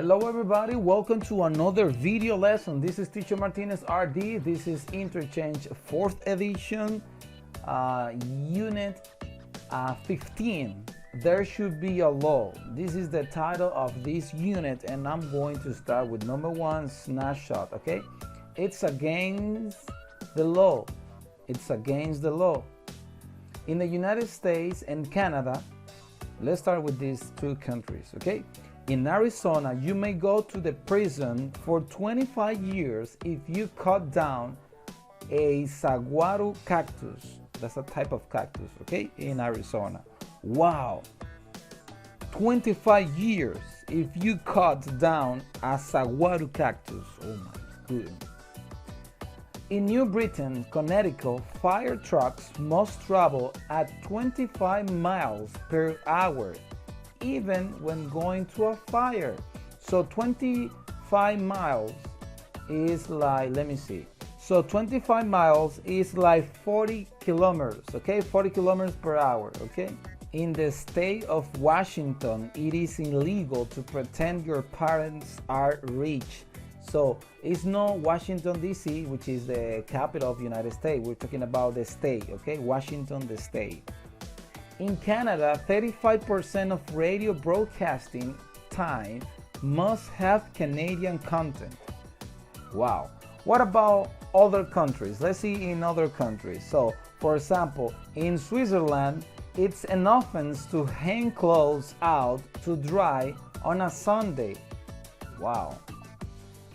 Hello everybody, welcome to another video lesson. This is teacher Martinez RD. This is Interchange 4th edition, unit 15. There should be a law. This is the title of this unit, and I'm going to start with number 1, snapshot. Okay, it's against the law. It's against the law. In the United States and Canada, let's start with these two countries. Okay, in Arizona, you may go to the prison for 25 years if you cut down a saguaro cactus. That's a type of cactus, okay, in Arizona. Wow, 25 years if you cut down a saguaro cactus. Oh my goodness. In New Britain, Connecticut, fire trucks must travel at 25 miles per hour even when going to a fire. So 25 miles is like, let me see. So 25 miles is like 40 kilometers, okay? 40 kilometers per hour, okay? In the state of Washington, it is illegal to pretend your parents are rich. So it's not Washington, D.C., which is the capital of the United States. We're talking about the state, okay? Washington, the state. In Canada, 35% of radio broadcasting time must have Canadian content. Wow. What about other countries? Let's see in other countries. So, for example, in Switzerland, it's an offense to hang clothes out to dry on a Sunday. Wow.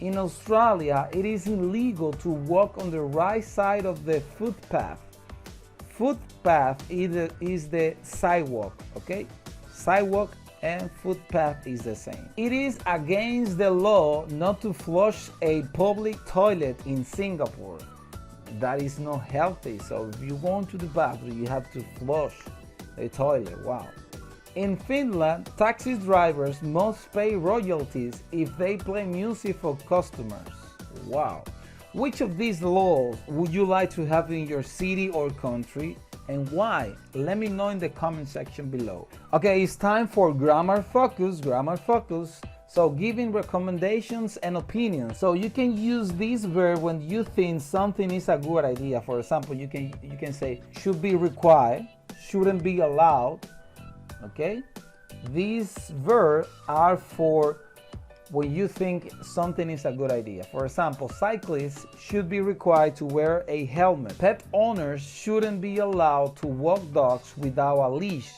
In Australia, it is illegal to walk on the right side of the footpath. Footpath is the sidewalk, okay? Sidewalk and footpath is the same. It is against the law not to flush a public toilet in Singapore. That is not healthy. So if you go into the bathroom, you have to flush a toilet. Wow. In Finland, taxi drivers must pay royalties if they play music for customers. Wow. Which of these laws would you like to have in your city or country, and why? Let me know in the comment section below. Okay, it's time for grammar focus. So giving recommendations and opinions. So you can use this verb when you think something is a good idea. For example, you can say should be required, shouldn't be allowed. Okay? These verbs are for when you think something is a good idea. For example, cyclists should be required to wear a helmet. Pet owners shouldn't be allowed to walk dogs without a leash.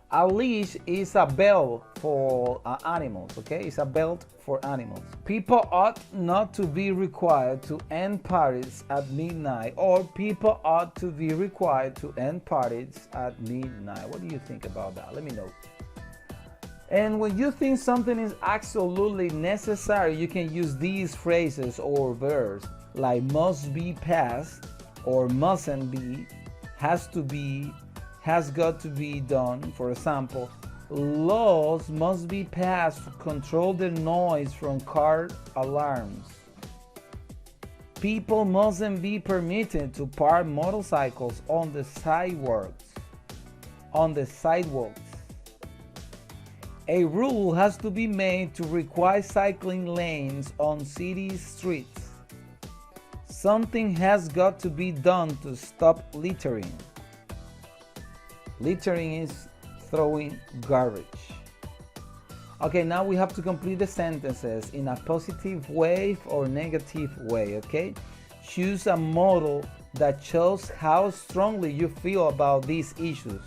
A leash is a belt for animals, okay? It's a belt for animals. People ought not to be required to end parties at midnight, or people ought to be required to end parties at midnight. What do you think about that? Let me know. And when you think something is absolutely necessary, you can use these phrases or verbs like must be passed or mustn't be, has to be, has got to be done. For example, laws must be passed to control the noise from car alarms. People mustn't be permitted to park motorcycles on the sidewalks. A rule has to be made to require cycling lanes on city streets. Something has got to be done to stop littering. Littering is throwing garbage. Okay, now we have to complete the sentences in a positive way or negative way, okay? Choose a model that shows how strongly you feel about these issues.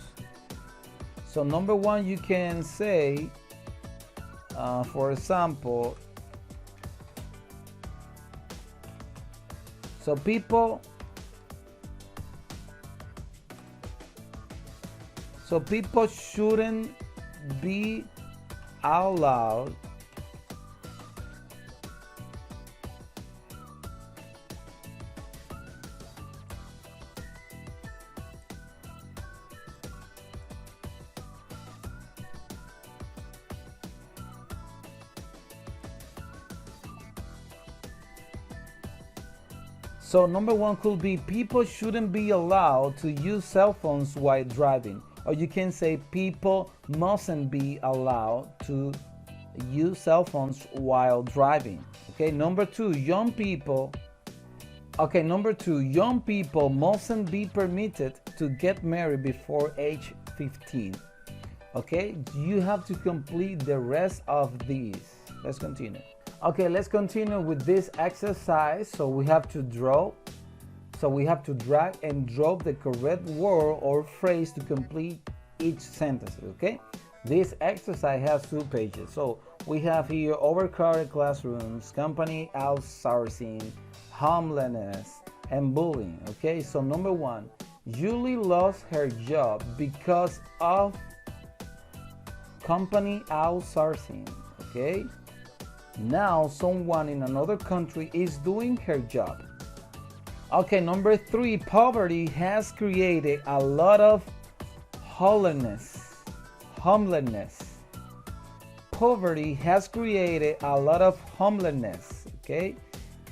So number 1, you can say, for example, people shouldn't be allowed So number 1 could be people shouldn't be allowed to use cell phones while driving. Or you can say people mustn't be allowed to use cell phones while driving. Okay, number two, young people. Okay, number two, young people mustn't be permitted to get married before age 15. Okay, you have to complete the rest of these. Let's continue. Okay, let's continue with this exercise. So we have to draw. So we have to drag and drop the correct word or phrase to complete each sentence. Okay, this exercise has 2 pages. So we have here overcrowded classrooms, company outsourcing, homelessness, and bullying. Okay, so number 1, Julie lost her job because of company outsourcing. Okay, now someone in another country is doing her job. Okay, number 3, poverty has created a lot of homelessness. Poverty has created a lot of homelessness, okay,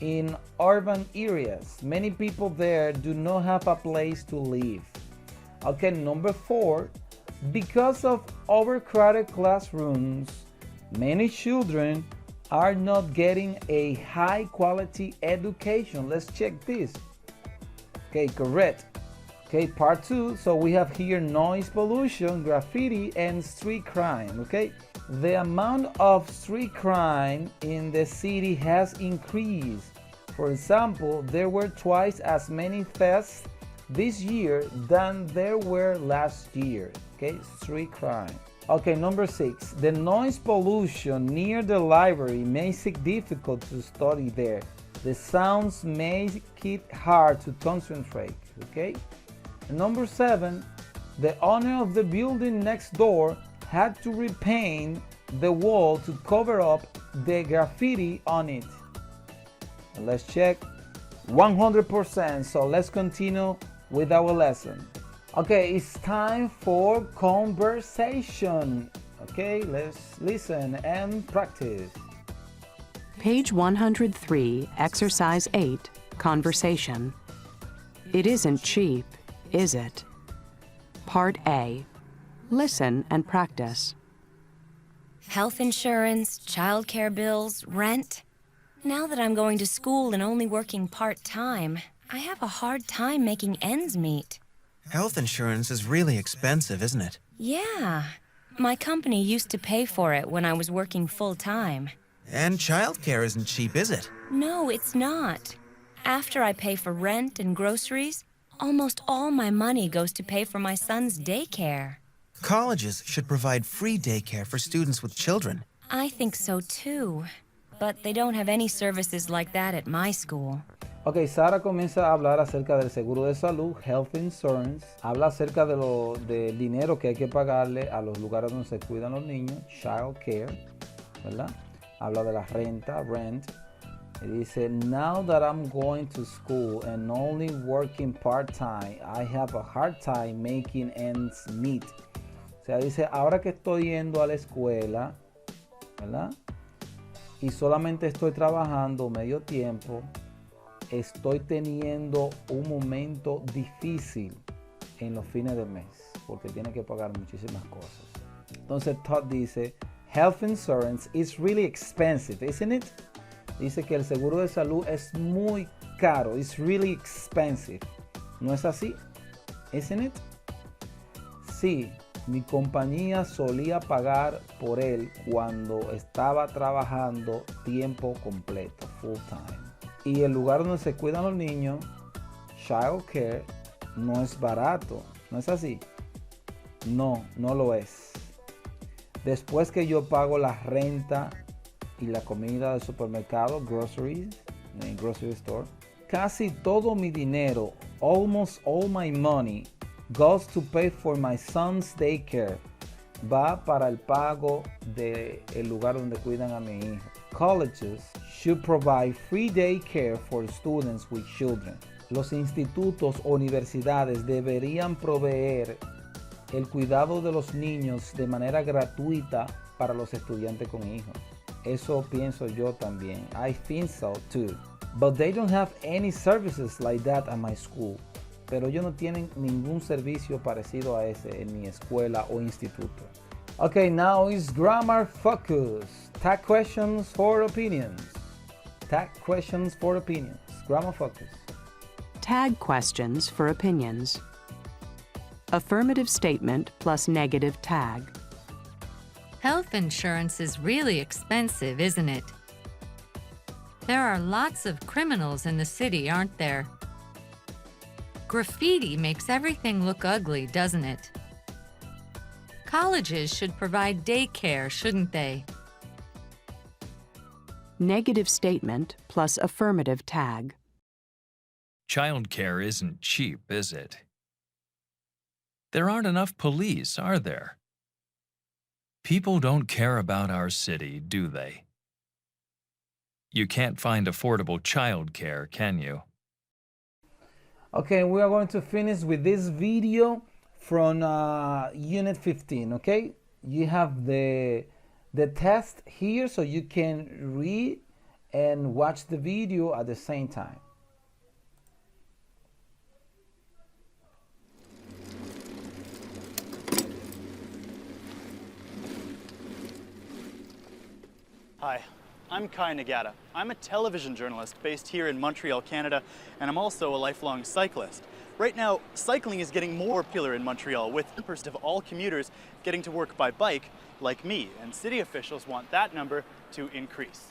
in urban areas. Many people there do not have a place to live. Okay, number 4, because of overcrowded classrooms, many children are not getting a high quality education. Let's check this. Okay, correct. Okay, part 2. So we have here noise pollution, graffiti, and street crime. Okay, the amount of street crime in the city has increased. For example, there were twice as many thefts this year than there were last year. Okay, street crime. Okay, number 6, the noise pollution near the library makes it difficult to study there. The sounds make it hard to concentrate. Okay. And number 7, the owner of the building next door had to repaint the wall to cover up the graffiti on it. And let's check 100%. So let's continue with our lesson. Okay, it's time for conversation. Okay, let's listen and practice. Page 103, Exercise 8, Conversation. It isn't cheap, is it? Part A. Listen and practice. Health insurance, childcare bills, rent. Now that I'm going to school and only working part-time, I have a hard time making ends meet. Health insurance is really expensive, isn't it? Yeah. My company used to pay for it when I was working full-time. And childcare isn't cheap, is it? No, it's not. After I pay for rent and groceries, almost all my money goes to pay for my son's daycare. Colleges should provide free daycare for students with children. I think so too. But they don't have any services like that at my school. Ok, Sara comienza a hablar acerca del seguro de salud, health insurance. Habla acerca del dinero que hay que pagarle a los lugares donde se cuidan los niños, child care, ¿verdad? Habla de la renta, rent. Y dice, now that I'm going to school and only working part-time, I have a hard time making ends meet. O sea, dice, ahora que estoy yendo a la escuela, ¿verdad? Y solamente estoy trabajando medio tiempo, estoy teniendo un momento difícil en los fines del mes, porque tiene que pagar muchísimas cosas. Entonces Todd dice, health insurance is really expensive, isn't it? Dice que el seguro de salud es muy caro, it's really expensive. ¿No es así? Isn't it? Sí, mi compañía solía pagar por él cuando estaba trabajando tiempo completo, full time. Y el lugar donde se cuidan los niños, child care, no es barato. ¿No es así? No, no lo es. Después que yo pago la renta y la comida del supermercado, groceries, en grocery store, casi todo mi dinero, almost all my money, goes to pay for my son's daycare. Va para el pago del lugar donde cuidan a mi hijo. Colleges should provide free daycare for students with children. Los institutos o universidades deberían proveer el cuidado de los niños de manera gratuita para los estudiantes con hijos. Eso pienso yo también. I think so too. But they don't have any services like that at my school. Pero ellos no tienen ningún servicio parecido a ese en mi escuela o instituto. Okay, now is grammar focus. Tag questions for opinions. Tag questions for opinions. Grammar focus. Tag questions for opinions. Affirmative statement plus negative tag. Health insurance is really expensive, isn't it? There are lots of criminals in the city, aren't there? Graffiti makes everything look ugly, doesn't it? Colleges should provide daycare, shouldn't they? Negative statement plus affirmative tag. Childcare isn't cheap, is it? There aren't enough police, are there? People don't care about our city, do they? You can't find affordable childcare, can you? Okay, we are going to finish with this video from Unit 15, okay? You have the test here so you can read and watch the video at the same time. Hi, I'm Kai Nagata. I'm a television journalist based here in Montreal, Canada, and I'm also a lifelong cyclist. Right now, cycling is getting more popular in Montreal, with 1% of all commuters getting to work by bike, like me, and city officials want that number to increase.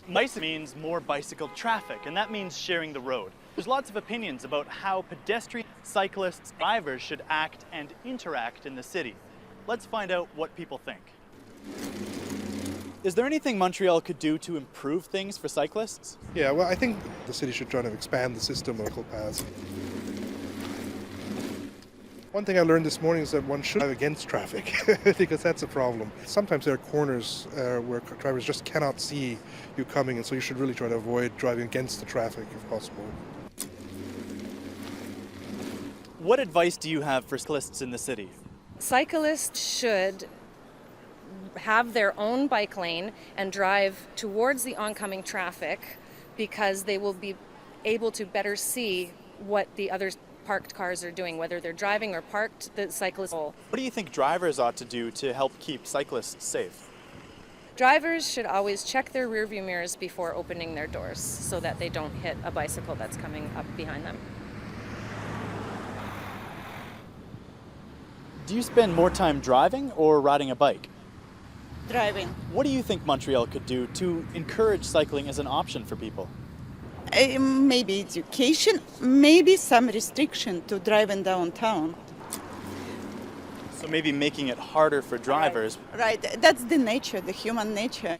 Bicycle means more bicycle traffic, and that means sharing the road. There's lots of opinions about how pedestrians, cyclists, drivers should act and interact in the city. Let's find out what people think. Is there anything Montreal could do to improve things for cyclists? Yeah, well, I think the city should try to expand the system of cycle paths. One thing I learned this morning is that one should drive against traffic because that's a problem. Sometimes there are corners where drivers just cannot see you coming, and so you should really try to avoid driving against the traffic if possible. What advice do you have for cyclists in the city? Cyclists should have their own bike lane and drive towards the oncoming traffic because they will be able to better see what the other parked cars are doing, whether they're driving or parked. The cyclists. What do you think drivers ought to do to help keep cyclists safe? Drivers should always check their rearview mirrors before opening their doors so that they don't hit a bicycle that's coming up behind them. Do you spend more time driving or riding a bike? Driving. What do you think Montreal could do to encourage cycling as an option for people? Maybe education, maybe some restriction to driving downtown. So maybe making it harder for drivers. Right, that's the nature, the human nature.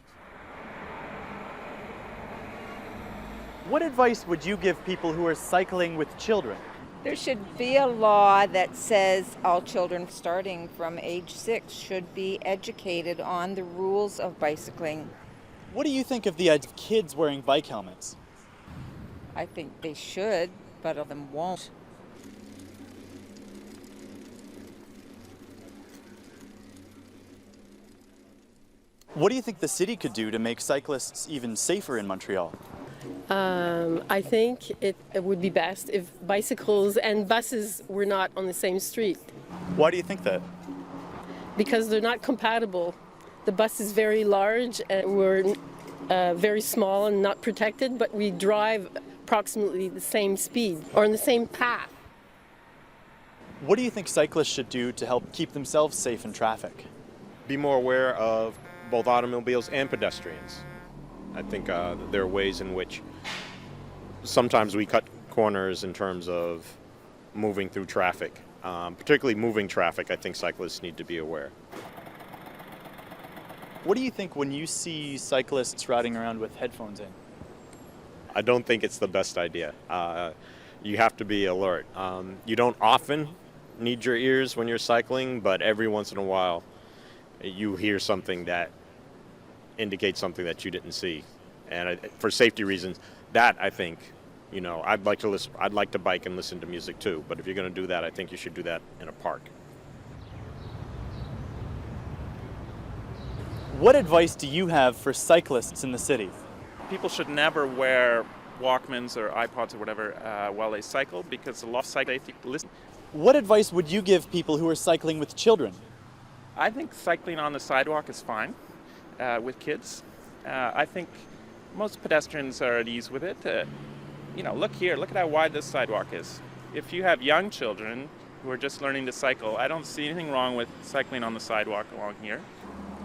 What advice would you give people who are cycling with children? There should be a law that says all children starting from age 6 should be educated on the rules of bicycling. What do you think of the idea of kids wearing bike helmets? I think they should, but of them won't. What do you think the city could do to make cyclists even safer in Montreal? I think it would be best if bicycles and buses were not on the same street. Why do you think that? Because they're not compatible. The bus is very large and we're very small and not protected, but we drive approximately the same speed or in the same path. What do you think cyclists should do to help keep themselves safe in traffic? Be more aware of both automobiles and pedestrians. I think there are ways in which sometimes we cut corners in terms of moving through traffic. Particularly moving traffic, I think cyclists need to be aware. What do you think when you see cyclists riding around with headphones in? I don't think it's the best idea. You have to be alert. You don't often need your ears when you're cycling, but every once in a while you hear something that indicates something that you didn't see. And for safety reasons, that I think, you know, I'd like to bike and listen to music too, but if you're going to do that, I think you should do that in a park. What advice do you have for cyclists in the city? People should never wear Walkmans or iPods or whatever while they cycle, because a lot of cyclists listen. What advice would you give people who are cycling with children? I think cycling on the sidewalk is fine with kids. I think most pedestrians are at ease with it. You know, look here, look at how wide this sidewalk is. If you have young children who are just learning to cycle, I don't see anything wrong with cycling on the sidewalk along here.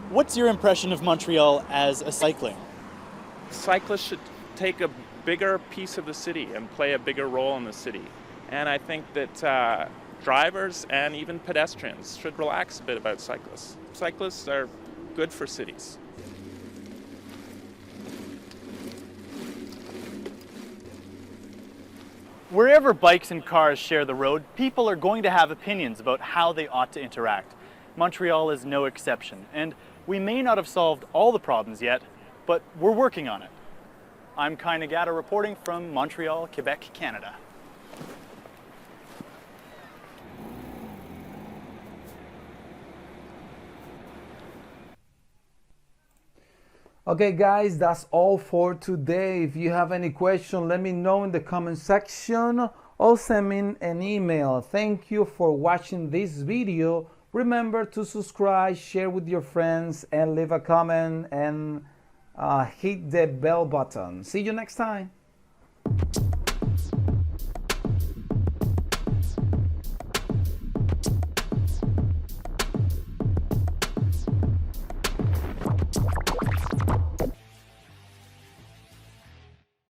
What's your impression of Montreal as a cycling? Cyclists should take a bigger piece of the city and play a bigger role in the city. And I think that drivers and even pedestrians should relax a bit about cyclists. Cyclists are good for cities. Wherever bikes and cars share the road, people are going to have opinions about how they ought to interact. Montreal is no exception, and we may not have solved all the problems yet, but we're working on it. I'm Kai Nagata reporting from Montreal, Quebec, Canada. Okay guys, that's all for today. If you have any question, let me know in the comment section or send me an email. Thank you for watching this video. Remember to subscribe, share with your friends, and leave a comment and hit the bell button. See you next time.